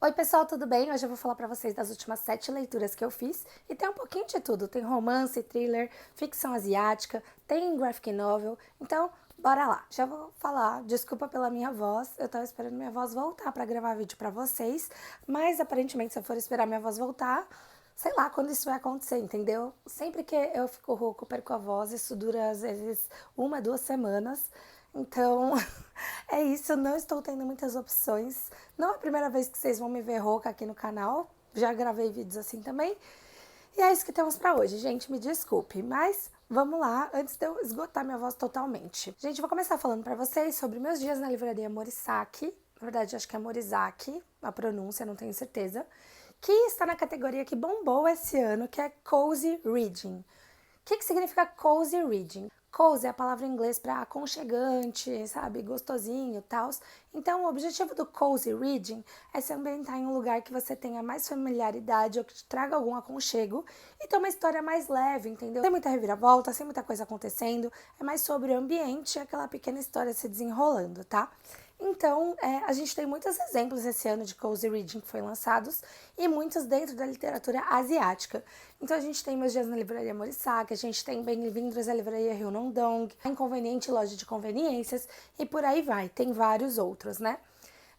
Oi pessoal, tudo bem? Hoje eu vou falar pra vocês das últimas 7 leituras que eu fiz e tem um pouquinho de tudo, tem romance, thriller, ficção asiática, tem graphic novel, então bora lá. Já vou falar, desculpa pela minha voz, eu tava esperando minha voz voltar pra gravar vídeo pra vocês, mas aparentemente se eu for esperar minha voz voltar, sei lá quando isso vai acontecer, entendeu? Sempre que eu fico rouco, perco a voz, isso dura às vezes 1, 2 semanas, então é isso, eu não estou tendo muitas opções. Não é a primeira vez que vocês vão me ver rouca aqui no canal. Já gravei vídeos assim também. E é isso que temos pra hoje, gente. Me desculpe, mas vamos lá, antes de eu esgotar minha voz totalmente. Gente, eu vou começar falando pra vocês sobre meus dias na livraria Morisaki. Na verdade, acho que é Morizaki, a pronúncia, não tenho certeza. Que está na categoria que bombou esse ano, que é Cozy Reading. O que significa cozy reading? Cozy é a palavra em inglês para aconchegante, sabe, gostosinho e tal. Então, o objetivo do cozy reading é se ambientar em um lugar que você tenha mais familiaridade ou que te traga algum aconchego e ter uma história mais leve, entendeu? Sem muita reviravolta, sem muita coisa acontecendo, é mais sobre o ambiente e aquela pequena história se desenrolando, tá? Então, a gente tem muitos exemplos esse ano de cozy reading que foram lançados e muitos dentro da literatura asiática. Então, a gente tem Meus Dias na Livraria Morisaki, a gente tem Bem-vindos à Livraria Ryunondong, a Inconveniente Loja de Conveniências e por aí vai. Tem vários outros, né?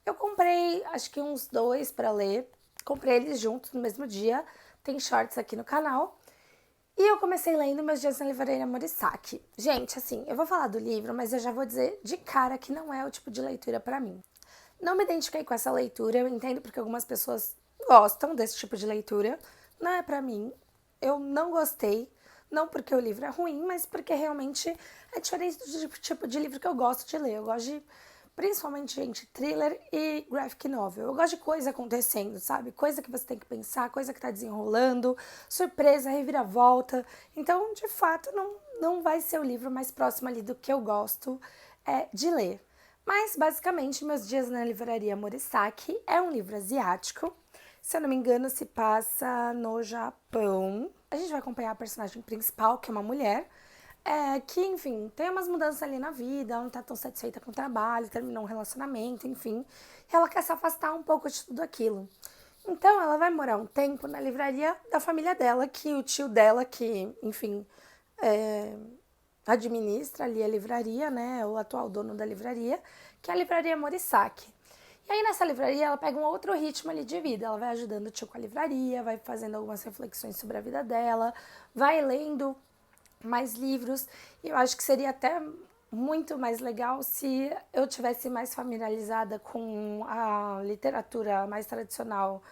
Eu comprei, acho que uns dois para ler, comprei eles juntos no mesmo dia, tem shorts aqui no canal. E eu comecei lendo Meus Dias na Livraria Morisaki. Gente, assim, eu vou falar do livro, mas eu já vou dizer de cara que não é o tipo de leitura para mim. Não me identifiquei com essa leitura, eu entendo porque algumas pessoas gostam desse tipo de leitura. Não é para mim. Eu não gostei, não porque o livro é ruim, mas porque realmente é diferente do tipo de livro que eu gosto de ler. Eu gosto de, principalmente, gente, thriller e graphic novel. Eu gosto de coisa acontecendo, sabe? Coisa que você tem que pensar, coisa que tá desenrolando, surpresa, reviravolta. Então, de fato, não vai ser o livro mais próximo ali do que eu gosto de ler. Mas, basicamente, Meus Dias na Livraria Morisaki é um livro asiático. Se eu não me engano, se passa no Japão. A gente vai acompanhar a personagem principal, que é uma mulher, que, enfim, tem umas mudanças ali na vida, ela não tá tão satisfeita com o trabalho, terminou um relacionamento, enfim. E ela quer se afastar um pouco de tudo aquilo. Então, ela vai morar um tempo na livraria da família dela, que o tio dela, que, enfim, é, administra ali a livraria, né, o atual dono da livraria, que é a livraria Morisaki. E aí nessa livraria ela pega um outro ritmo ali de vida, ela vai ajudando o tio com a livraria, vai fazendo algumas reflexões sobre a vida dela, vai lendo mais livros, e eu acho que seria até muito mais legal se eu tivesse mais familiarizada com a literatura mais tradicional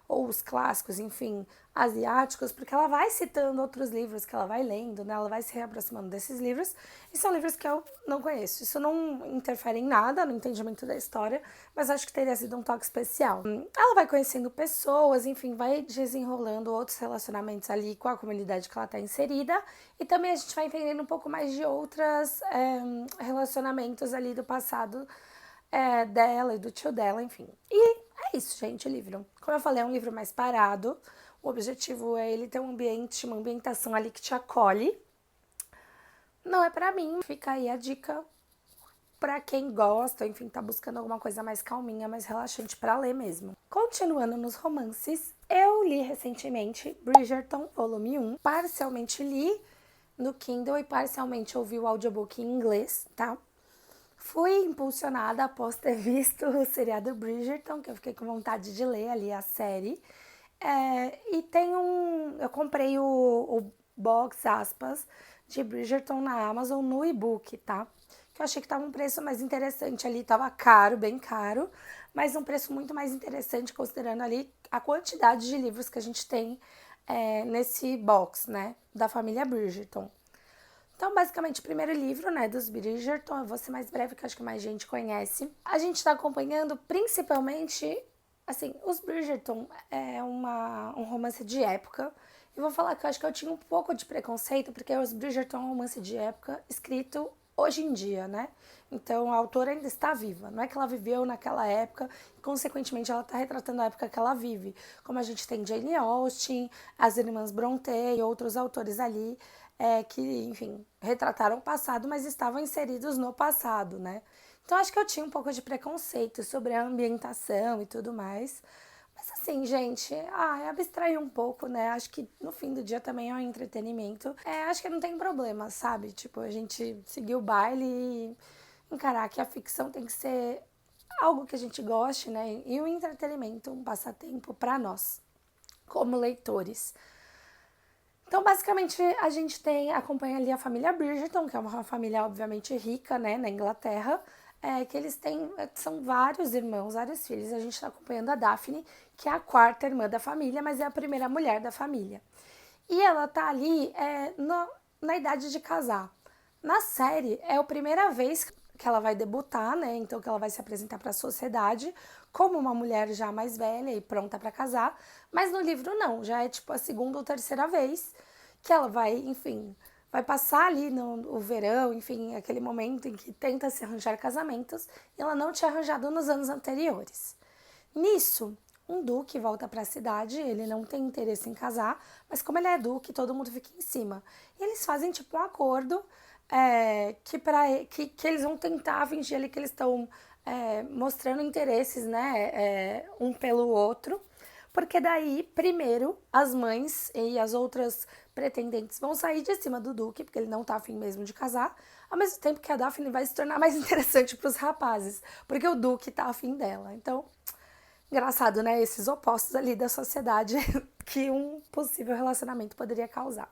ou os clássicos, enfim, asiáticos, porque ela vai citando outros livros que ela vai lendo, né? Ela vai se reaproximando desses livros, e são livros que eu não conheço. Isso não interfere em nada no entendimento da história, mas acho que teria sido um toque especial. Ela vai conhecendo pessoas, enfim, vai desenrolando outros relacionamentos ali com a comunidade que ela está inserida, e também a gente vai entendendo um pouco mais de outros relacionamentos ali do passado dela e do tio dela, enfim. E é isso, gente, o livro. Como eu falei, é um livro mais parado. O objetivo é ele ter um ambiente, uma ambientação ali que te acolhe. Não é pra mim, fica aí a dica pra quem gosta, enfim, tá buscando alguma coisa mais calminha, mais relaxante pra ler mesmo. Continuando nos romances, eu li recentemente Bridgerton, volume 1. Parcialmente li no Kindle e parcialmente ouvi o audiobook em inglês, tá? Fui impulsionada após ter visto o seriado Bridgerton, que eu fiquei com vontade de ler ali a série. E tem eu comprei o box, aspas, de Bridgerton na Amazon no e-book, tá? Que eu achei que tava um preço mais interessante ali, tava caro, bem caro, mas um preço muito mais interessante considerando ali a quantidade de livros que a gente tem nesse box, né, da família Bridgerton. Então, basicamente, o primeiro livro, né, dos Bridgerton, eu vou ser mais breve, que acho que mais gente conhece. A gente está acompanhando principalmente, assim, os Bridgerton é um romance de época. E vou falar que eu acho que eu tinha um pouco de preconceito, porque os Bridgerton é um romance de época escrito hoje em dia, né? Então, a autora ainda está viva. Não é que ela viveu naquela época, e, consequentemente, ela está retratando a época que ela vive. Como a gente tem Jane Austen, as irmãs Brontë e outros autores ali que, enfim, retrataram o passado, mas estavam inseridos no passado, né? Então acho que eu tinha um pouco de preconceito sobre a ambientação e tudo mais, Mas assim, gente, abstrair um pouco, né? Acho que no fim do dia também é um entretenimento. Acho que não tem problema, sabe? Tipo, a gente seguir o baile e encarar que a ficção tem que ser algo que a gente goste, né? E um entretenimento, um passatempo para nós, como leitores. Então, basicamente, a gente acompanha ali a família Bridgerton, que é uma família obviamente rica, né, na Inglaterra, que eles têm, são vários irmãos, vários filhos. A gente está acompanhando a Daphne, que é a quarta irmã da família, mas é a primeira mulher da família. E ela tá ali na idade de casar. Na série, é a primeira vez que ela vai debutar, né? Então, que ela vai se apresentar para a sociedade como uma mulher já mais velha e pronta para casar. Mas no livro, não. Já é tipo a segunda ou terceira vez que ela vai, enfim, vai passar ali no verão, enfim, aquele momento em que tenta se arranjar casamentos e ela não tinha arranjado nos anos anteriores. Nisso, um duque volta para a cidade, ele não tem interesse em casar, mas como ele é duque, todo mundo fica em cima. E eles fazem tipo um acordo que eles vão tentar fingir ali que eles estão mostrando interesses, né, um pelo outro. Porque daí, primeiro, as mães e as outras pretendentes vão sair de cima do Duque, porque ele não tá afim mesmo de casar, ao mesmo tempo que a Daphne vai se tornar mais interessante para os rapazes, porque o Duque tá afim dela. Então, engraçado, né? Esses opostos ali da sociedade que um possível relacionamento poderia causar.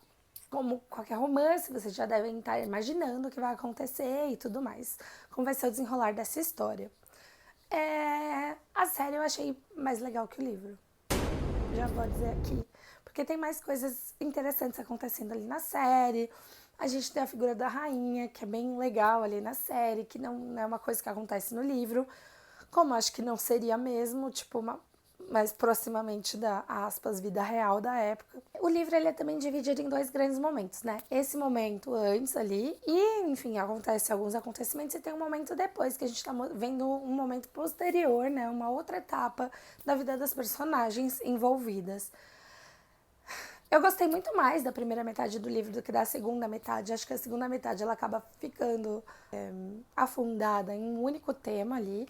Como qualquer romance, vocês já devem estar imaginando o que vai acontecer e tudo mais. Como vai ser o desenrolar dessa história. A série eu achei mais legal que o livro. Já vou dizer aqui. Porque tem mais coisas interessantes acontecendo ali na série. A gente tem a figura da rainha, que é bem legal ali na série, que não é uma coisa que acontece no livro. Como acho que não seria mesmo, tipo, mais proximamente da, aspas, vida real da época. O livro ele é também dividido em dois grandes momentos, né? Esse momento antes ali e, enfim, acontece alguns acontecimentos e tem um momento depois que a gente tá vendo um momento posterior, né? Uma outra etapa da vida das personagens envolvidas. Eu gostei muito mais da primeira metade do livro do que da segunda metade. Acho que a segunda metade ela acaba ficando afundada em um único tema ali.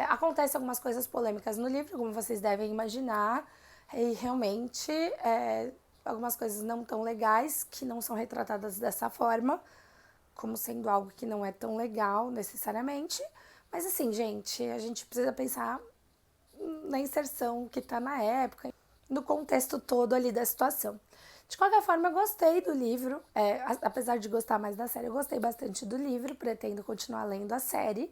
Acontecem algumas coisas polêmicas no livro, como vocês devem imaginar, e realmente algumas coisas não tão legais que não são retratadas dessa forma, como sendo algo que não é tão legal necessariamente. Mas assim, gente, a gente precisa pensar na inserção que está na época, no contexto todo ali da situação. De qualquer forma, eu gostei do livro, apesar de gostar mais da série, eu gostei bastante do livro, pretendo continuar lendo a série.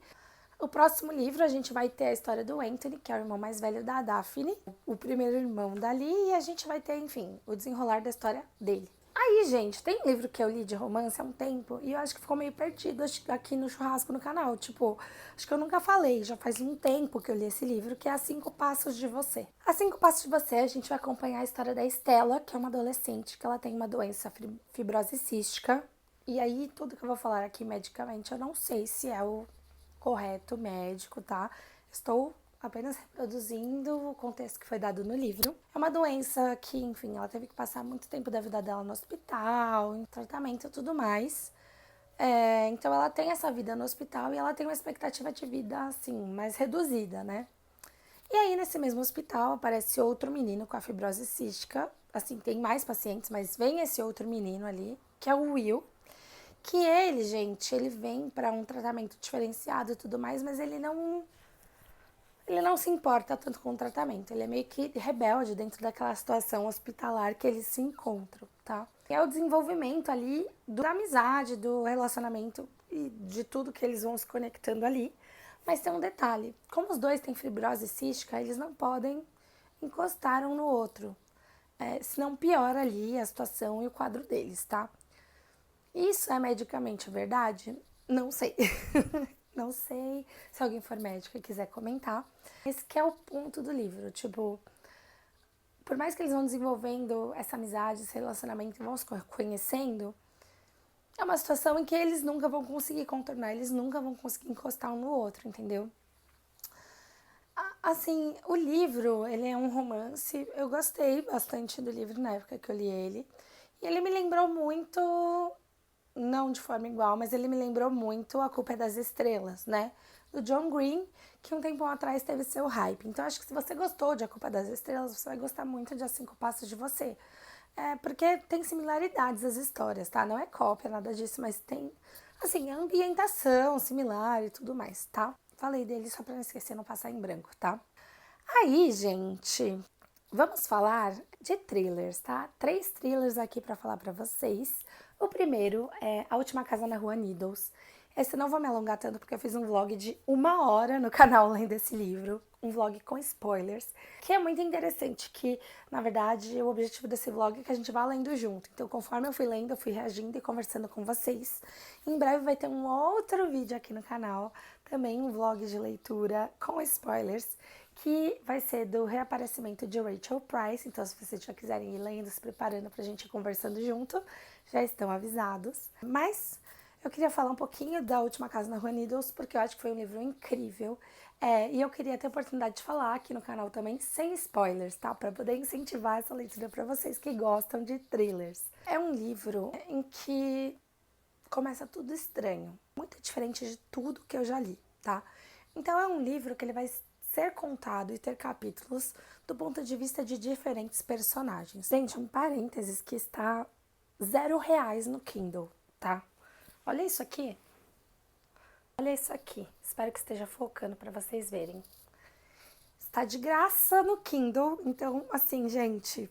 O próximo livro a gente vai ter a história do Anthony, que é o irmão mais velho da Daphne, o primeiro irmão dali, e a gente vai ter, enfim, o desenrolar da história dele. Aí, gente, tem livro que eu li de romance há um tempo e eu acho que ficou meio perdido aqui no churrasco no canal. Tipo, acho que eu nunca falei, já faz um tempo que eu li esse livro, que é A 5 Passos de Você. A 5 Passos de Você, a gente vai acompanhar a história da Estela, que é uma adolescente, que ela tem uma doença fibrose cística. E aí, tudo que eu vou falar aqui medicamente, eu não sei se é o correto médico, tá? Estou apenas reproduzindo o contexto que foi dado no livro. É uma doença que, enfim, ela teve que passar muito tempo da vida dela no hospital, em tratamento e tudo mais. Então ela tem essa vida no hospital e ela tem uma expectativa de vida, assim, mais reduzida, né? E aí, nesse mesmo hospital, aparece outro menino com a fibrose cística. Assim, tem mais pacientes, mas vem esse outro menino ali, que é o Will, que ele, gente, ele vem para um tratamento diferenciado e tudo mais, mas ele não se importa tanto com o tratamento. Ele é meio que rebelde dentro daquela situação hospitalar que eles se encontram, tá? É o desenvolvimento ali da amizade, do relacionamento e de tudo que eles vão se conectando ali. Mas tem um detalhe, como os dois têm fibrose cística, eles não podem encostar um no outro. Senão piora ali a situação e o quadro deles, tá? Isso é medicamente verdade? Não sei. Não sei. Se alguém for médico e quiser comentar. Esse que é o ponto do livro. Tipo, por mais que eles vão desenvolvendo essa amizade, esse relacionamento, vão se conhecendo, é uma situação em que eles nunca vão conseguir contornar, eles nunca vão conseguir encostar um no outro, entendeu? Assim, o livro, ele é um romance. Eu gostei bastante do livro na época que eu li ele. E ele me lembrou muito, não de forma igual, mas ele me lembrou muito A Culpa é das Estrelas, né? Do John Green, que um tempo atrás teve seu hype. Então, acho que se você gostou de A Culpa das Estrelas, você vai gostar muito de As Cinco Passos de Você. Porque tem similaridades as histórias, tá? Não é cópia, nada disso, mas tem, assim, a ambientação similar e tudo mais, tá? Falei dele só pra não esquecer, não passar em branco, tá? Aí, gente, vamos falar de thrillers, tá? 3 thrillers aqui pra falar pra vocês. O primeiro é A Última Casa na Rua Needles. Esse eu não vou me alongar tanto porque eu fiz um vlog de 1 hora no canal lendo esse livro. Um vlog com spoilers, que é muito interessante, que, na verdade, o objetivo desse vlog é que a gente vá lendo junto. Então, conforme eu fui lendo, eu fui reagindo e conversando com vocês. Em breve vai ter um outro vídeo aqui no canal, também um vlog de leitura com spoilers, que vai ser do reaparecimento de Rachel Price. Então, se vocês já quiserem ir lendo, se preparando pra gente ir conversando junto, já estão avisados. Mas eu queria falar um pouquinho da Última Casa na Rua Needles, porque eu acho que foi um livro incrível. E eu queria ter a oportunidade de falar aqui no canal também, sem spoilers, tá? Para poder incentivar essa leitura para vocês que gostam de thrillers. É um livro em que começa tudo estranho, muito diferente de tudo que eu já li, tá? Então é um livro que ele vai ser contado e ter capítulos do ponto de vista de diferentes personagens. Gente, um parênteses que está R$0 no Kindle, tá? Olha isso aqui. Olha isso aqui. Espero que esteja focando para vocês verem. Está de graça no Kindle. Então, assim, gente,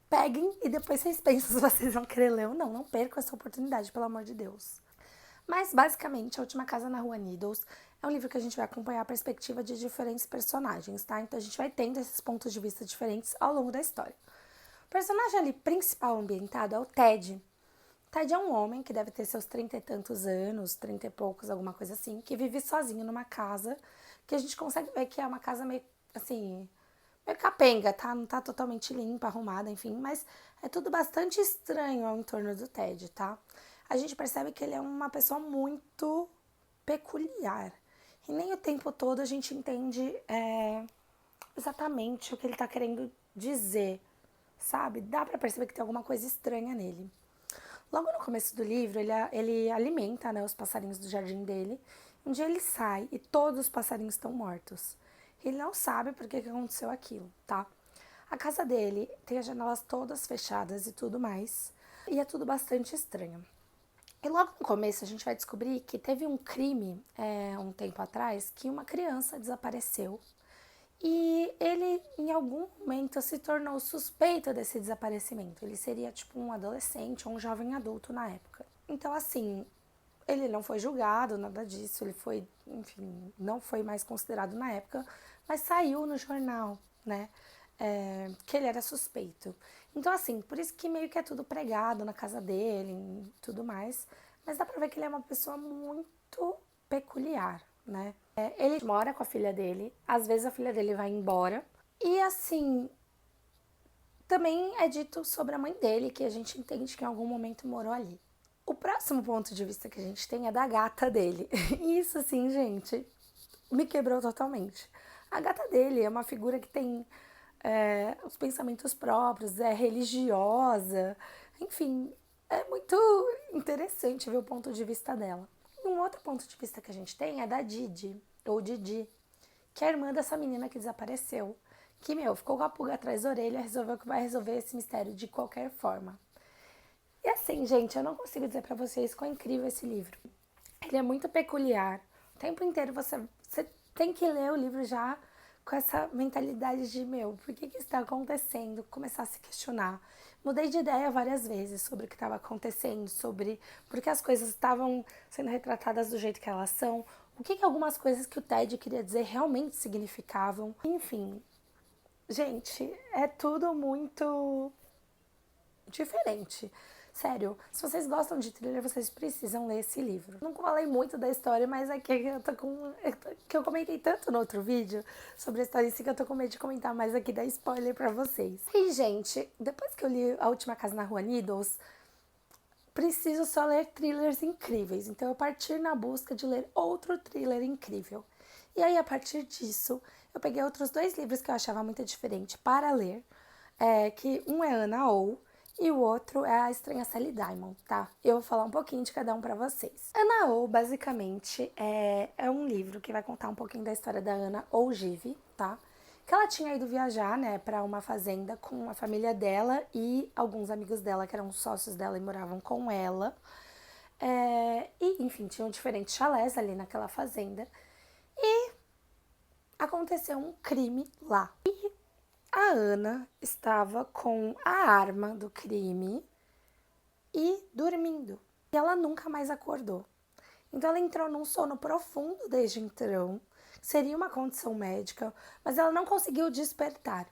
peguem e depois vocês pensam se vocês vão querer ler ou não. Não percam essa oportunidade, pelo amor de Deus. Mas, basicamente, A Última Casa na Rua Needles é um livro que a gente vai acompanhar a perspectiva de diferentes personagens, tá? Então, a gente vai tendo esses pontos de vista diferentes ao longo da história. O personagem ali principal ambientado é o Ted. Ted é um homem que deve ter seus 30 e tantos anos, 30 e poucos, alguma coisa assim, que vive sozinho numa casa, que a gente consegue ver que é uma casa meio, assim, meio capenga, tá? Não tá totalmente limpa, arrumada, enfim, mas é tudo bastante estranho ao entorno do Ted, tá? A gente percebe que ele é uma pessoa muito peculiar. E nem o tempo todo a gente entende exatamente o que ele tá querendo dizer, sabe? Dá pra perceber que tem alguma coisa estranha nele. Logo no começo do livro, ele alimenta, né, os passarinhos do jardim dele. Um dia ele sai e todos os passarinhos estão mortos. Ele não sabe por que aconteceu aquilo, tá? A casa dele tem as janelas todas fechadas e tudo mais. E é tudo bastante estranho. E logo no começo a gente vai descobrir que teve um crime, um tempo atrás, que uma criança desapareceu. E ele, em algum momento, se tornou suspeito desse desaparecimento. Ele seria, tipo, um adolescente ou um jovem adulto na época. Então, assim, ele não foi julgado, nada disso. Ele foi, enfim, não foi mais considerado na época, mas saiu no jornal, né? Que ele era suspeito. Então, assim, por isso que meio que é tudo pregado na casa dele e tudo mais. Mas dá pra ver que ele é uma pessoa muito peculiar, né? Ele mora com a filha dele, às vezes a filha dele vai embora. E assim, também é dito sobre a mãe dele, que a gente entende que em algum momento morou ali. O próximo ponto de vista que a gente tem é da gata dele. E isso, assim, gente, me quebrou totalmente. A gata dele é uma figura que tem os pensamentos próprios, é religiosa, enfim, é muito interessante ver o ponto de vista dela. Um outro ponto de vista que a gente tem é da Didi, ou Didi, que é a irmã dessa menina que desapareceu. Que, ficou com a pulga atrás da orelha e resolveu que vai resolver esse mistério de qualquer forma. E assim, gente, eu não consigo dizer pra vocês quão incrível esse livro. Ele é muito peculiar. O tempo inteiro você tem que ler o livro já com essa mentalidade de, por que está acontecendo? Começar a se questionar. Mudei de ideia várias vezes sobre o que estava acontecendo, sobre por que as coisas estavam sendo retratadas do jeito que elas são, o que algumas coisas que o Ted queria dizer realmente significavam. Enfim, gente, é tudo muito diferente. Sério, se vocês gostam de thriller, vocês precisam ler esse livro. Não falei muito da história, mas é que eu comentei tanto no outro vídeo sobre a história em si que eu tô com medo de comentar mais aqui, dar spoiler pra vocês. E, gente, depois que eu li A Última Casa na Rua Needles, preciso só ler thrillers incríveis. Então eu parti na busca de ler outro thriller incrível. E aí, a partir disso, eu peguei outros 2 livros que eu achava muito diferente para ler, que um é Ana Oh, e o outro é A Estranha Sally Diamond, tá? Eu vou falar um pouquinho de cada um pra vocês. Ana Oh, basicamente, é um livro que vai contar um pouquinho da história da Ana Ogive, tá? Que ela tinha ido viajar, né, pra uma fazenda com a família dela e alguns amigos dela, que eram sócios dela e moravam com ela. E, enfim, tinham diferentes chalés ali naquela fazenda. E aconteceu um crime lá. E a Ana estava com a arma do crime e dormindo. E ela nunca mais acordou. Então ela entrou num sono profundo desde então. Seria uma condição médica, mas ela não conseguiu despertar.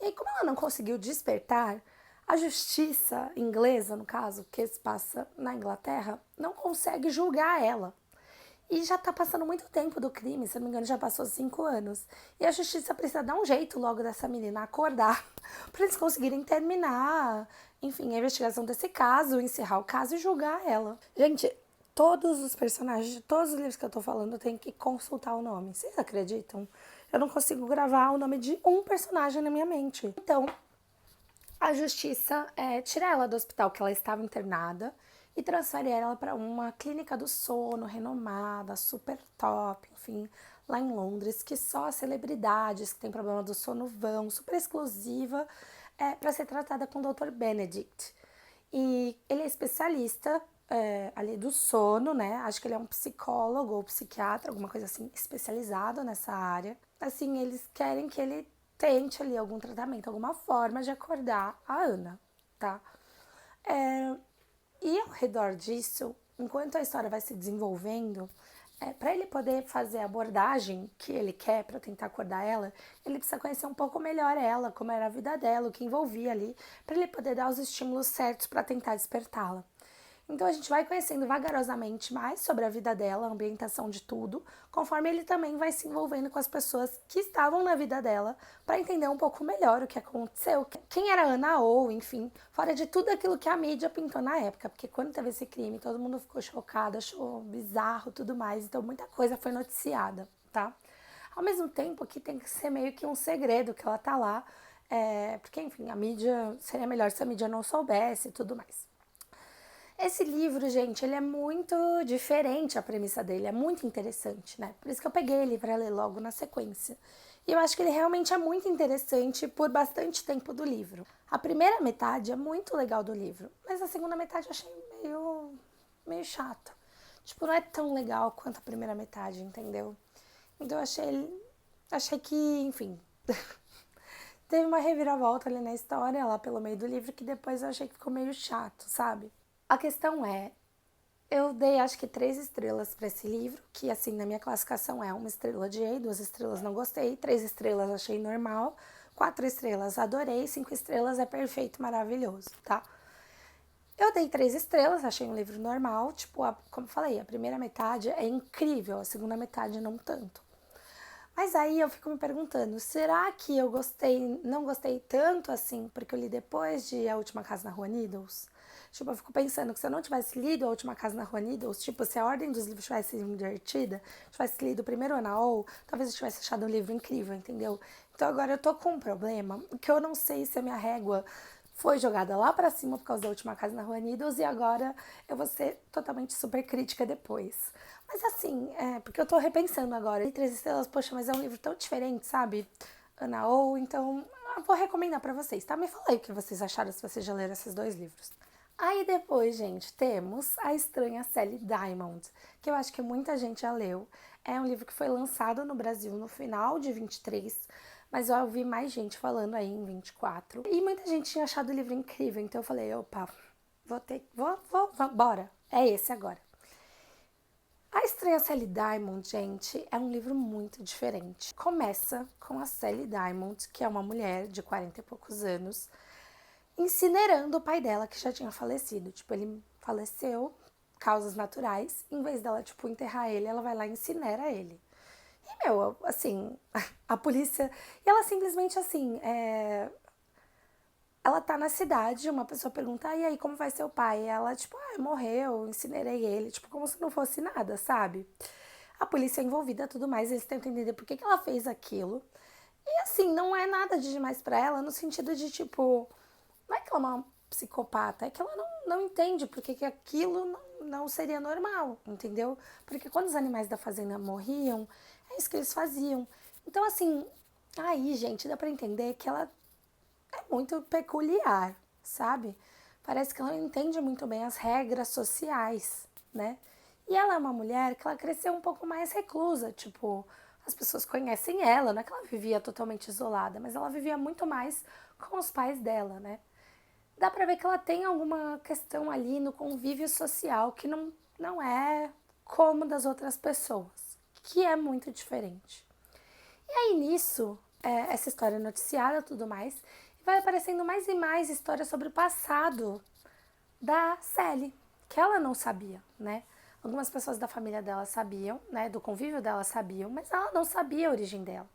E aí, como ela não conseguiu despertar, a justiça inglesa, no caso, que se passa na Inglaterra, não consegue julgar ela. E já tá passando muito tempo do crime, se não me engano, já passou 5 anos. E a justiça precisa dar um jeito logo dessa menina acordar para eles conseguirem terminar, enfim, a investigação desse caso, encerrar o caso e julgar ela. Gente, todos os personagens de todos os livros que eu tô falando eu tenho que consultar o nome. Vocês acreditam? Eu não consigo gravar o nome de um personagem na minha mente. Então, a justiça tira ela do hospital que ela estava internada e transfere ela para uma clínica do sono renomada, super top, enfim, lá em Londres, que só as celebridades que têm problema do sono vão, super exclusiva, para ser tratada com o Dr. Benedict. E ele é especialista ali do sono, né? Acho que ele é um psicólogo ou psiquiatra, alguma coisa assim, especializado nessa área. Assim, eles querem que ele tente ali algum tratamento, alguma forma de acordar a Ana, tá? E ao redor disso, enquanto a história vai se desenvolvendo, para ele poder fazer a abordagem que ele quer para tentar acordar ela, ele precisa conhecer um pouco melhor ela, como era a vida dela, o que envolvia ali, para ele poder dar os estímulos certos para tentar despertá-la. Então a gente vai conhecendo vagarosamente mais sobre a vida dela, a ambientação de tudo, conforme ele também vai se envolvendo com as pessoas que estavam na vida dela, para entender um pouco melhor o que aconteceu, quem era Ana Oh, enfim, fora de tudo aquilo que a mídia pintou na época, porque quando teve esse crime todo mundo ficou chocado, achou bizarro, tudo mais, então muita coisa foi noticiada, tá? Ao mesmo tempo que tem que ser meio que um segredo que ela tá lá, porque enfim, a mídia seria melhor se a mídia não soubesse e tudo mais. Esse livro, gente, ele é muito diferente, a premissa dele é muito interessante, né? Por isso que eu peguei ele para ler logo na sequência. E eu acho que ele realmente é muito interessante por bastante tempo do livro. A primeira metade é muito legal do livro, mas a segunda metade eu achei meio chato. Tipo, não é tão legal quanto a primeira metade, entendeu? Então eu achei que, enfim, teve uma reviravolta ali na história, lá pelo meio do livro, que depois eu achei que ficou meio chato, sabe? A questão eu dei acho que 3 estrelas para esse livro, que assim, na minha classificação é 1 estrela odiei, 2 estrelas não gostei, 3 estrelas achei normal, 4 estrelas adorei, 5 estrelas é perfeito, maravilhoso, tá? Eu dei 3 estrelas, achei um livro normal, tipo, como eu falei, a primeira metade é incrível, a segunda metade não tanto. Mas aí eu fico me perguntando, será que eu não gostei tanto assim, porque eu li depois de A Última Casa na Rua Needles? Tipo, eu fico pensando que se eu não tivesse lido A Última Casa na Rua Needles, tipo, se a ordem dos livros tivesse sido invertida, tivesse lido primeiro Ana Oh, talvez eu tivesse achado um livro incrível, entendeu? Então agora eu tô com um problema, que eu não sei se a minha régua foi jogada lá pra cima por causa da Última Casa na Rua Needles e agora eu vou ser totalmente super crítica depois. Mas assim, porque eu tô repensando agora. E 3 estrelas, poxa, mas é um livro tão diferente, sabe? Ana Oh, então eu vou recomendar pra vocês, tá? Me fala aí o que vocês acharam se vocês já leram esses 2 livros. Aí depois, gente, temos A Estranha Sally Diamond, que eu acho que muita gente já leu. É um livro que foi lançado no Brasil no final de 23, mas eu ouvi mais gente falando aí em 24. E muita gente tinha achado o livro incrível, então eu falei, opa, bora, é esse agora. A Estranha Sally Diamond, gente, é um livro muito diferente. Começa com a Sally Diamond, que é uma mulher de 40 e poucos anos, incinerando o pai dela, que já tinha falecido. Tipo, ele faleceu, causas naturais. Em vez dela, tipo, enterrar ele, ela vai lá e incinera ele. E, meu, assim, a polícia... E ela simplesmente, assim, ela tá na cidade, uma pessoa pergunta, e aí, como vai seu pai? E ela, tipo, morreu, incinerei ele. Tipo, como se não fosse nada, sabe? A polícia é envolvida, tudo mais, eles tentam entender por que ela fez aquilo. E, assim, não é nada de demais pra ela, no sentido de, tipo... Não é que ela é uma psicopata, é que ela não entende porque que aquilo não seria normal, entendeu? Porque quando os animais da fazenda morriam, é isso que eles faziam. Então, assim, aí, gente, dá pra entender que ela é muito peculiar, sabe? Parece que ela não entende muito bem as regras sociais, né? E ela é uma mulher que ela cresceu um pouco mais reclusa, tipo, as pessoas conhecem ela, não é que ela vivia totalmente isolada, mas ela vivia muito mais com os pais dela, né? Dá pra ver que ela tem alguma questão ali no convívio social que não é como das outras pessoas, que é muito diferente. E aí nisso, essa história é noticiada e tudo mais, e vai aparecendo mais e mais histórias sobre o passado da Sally, que ela não sabia, né? Algumas pessoas da família dela sabiam, né? Do convívio dela sabiam, mas ela não sabia a origem dela.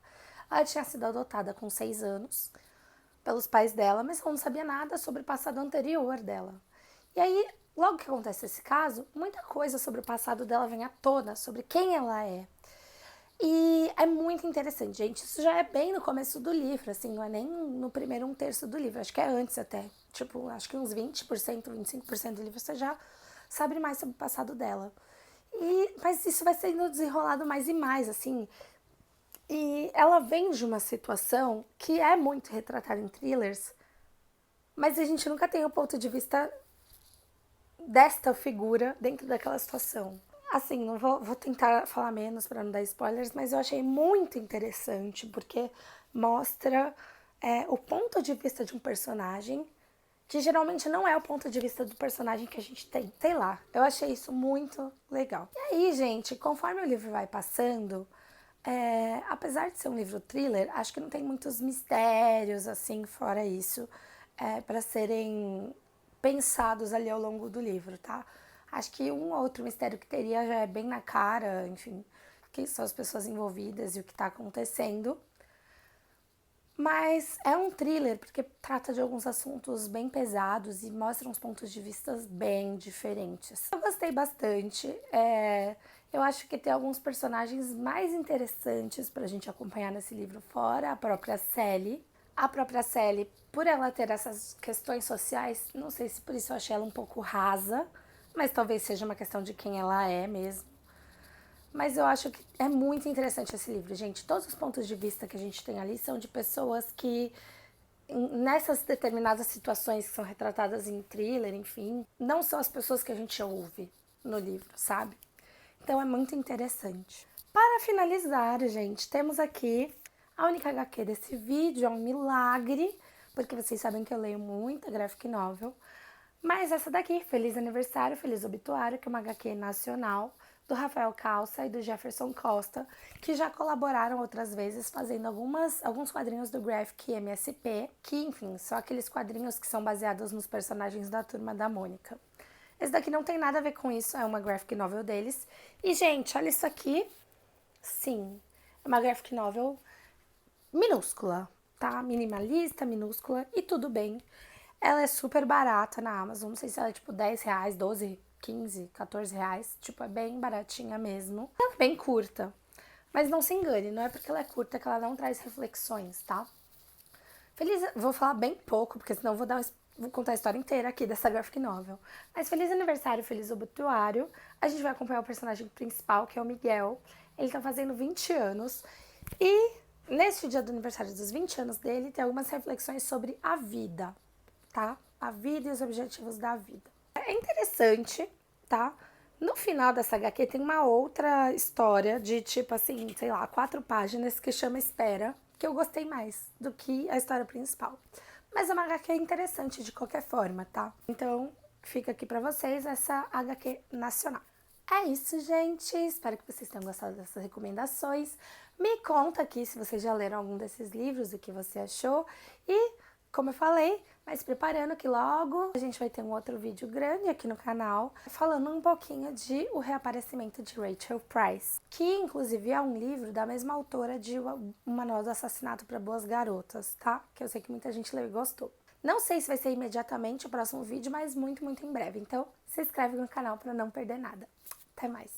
Ela tinha sido adotada com 6 anos pelos pais dela, mas ela não sabia nada sobre o passado anterior dela. E aí, logo que acontece esse caso, muita coisa sobre o passado dela vem à tona, sobre quem ela é. E é muito interessante, gente. Isso já é bem no começo do livro, assim, não é nem no primeiro 1/3 do livro, acho que é antes até. Tipo, acho que uns 20%, 25% do livro você já sabe mais sobre o passado dela. Mas isso vai sendo desenrolado mais e mais, assim. E ela vem de uma situação que é muito retratada em thrillers, mas a gente nunca tem o ponto de vista desta figura dentro daquela situação. Assim, não vou tentar falar menos para não dar spoilers, mas eu achei muito interessante porque mostra o ponto de vista de um personagem que geralmente não é o ponto de vista do personagem que a gente tem. Sei lá, eu achei isso muito legal. E aí, gente, conforme o livro vai passando, apesar de ser um livro thriller, acho que não tem muitos mistérios, assim, fora isso, para serem pensados ali ao longo do livro, tá? Acho que um ou outro mistério que teria já é bem na cara, enfim, quem são as pessoas envolvidas e o que tá acontecendo. Mas é um thriller porque trata de alguns assuntos bem pesados e mostra uns pontos de vista bem diferentes. Eu gostei bastante. Eu acho que tem alguns personagens mais interessantes pra gente acompanhar nesse livro, fora a própria Sally. A própria Sally, por ela ter essas questões sociais, não sei se por isso eu achei ela um pouco rasa, mas talvez seja uma questão de quem ela é mesmo. Mas eu acho que é muito interessante esse livro, gente. Todos os pontos de vista que a gente tem ali são de pessoas que, nessas determinadas situações que são retratadas em thriller, enfim, não são as pessoas que a gente ouve no livro, sabe? Então é muito interessante. Para finalizar, gente, temos aqui a única HQ desse vídeo, é um milagre, porque vocês sabem que eu leio muita graphic novel. Mas essa daqui, Feliz Aniversário, Feliz Obituário, que é uma HQ nacional, do Rafael Calça e do Jefferson Costa, que já colaboraram outras vezes fazendo alguns quadrinhos do Graphic MSP, que, enfim, são aqueles quadrinhos que são baseados nos personagens da Turma da Mônica. Esse daqui não tem nada a ver com isso, é uma graphic novel deles. E, gente, olha isso aqui. Sim, é uma graphic novel minúscula, tá? Minimalista, minúscula e tudo bem. Ela é super barata na Amazon, não sei se ela é tipo 10 reais, 12, 15, 14 reais. Tipo, é bem baratinha mesmo. Ela é bem curta, mas não se engane, não é porque ela é curta que ela não traz reflexões, tá? Vou falar bem pouco, porque senão vou contar a história inteira aqui dessa graphic novel. Mas feliz aniversário, feliz obituário. A gente vai acompanhar o personagem principal, que é o Miguel. Ele tá fazendo 20 anos. E neste dia do aniversário dos 20 anos dele, tem algumas reflexões sobre a vida, tá? A vida e os objetivos da vida. É interessante, tá? No final dessa HQ tem uma outra história de tipo assim, sei lá, 4 páginas que chama Espera, que eu gostei mais do que a história principal. Mas é uma HQ interessante de qualquer forma, tá? Então, fica aqui pra vocês essa HQ nacional. É isso, gente. Espero que vocês tenham gostado dessas recomendações. Me conta aqui se vocês já leram algum desses livros, o que você achou. E, como eu falei, mas preparando que logo a gente vai ter um outro vídeo grande aqui no canal, falando um pouquinho de O Reaparecimento de Rachel Price, que inclusive é um livro da mesma autora de O Manual do Assassinato para Boas Garotas, tá? Que eu sei que muita gente leu e gostou. Não sei se vai ser imediatamente o próximo vídeo, mas muito, muito em breve. Então, se inscreve no canal para não perder nada. Até mais!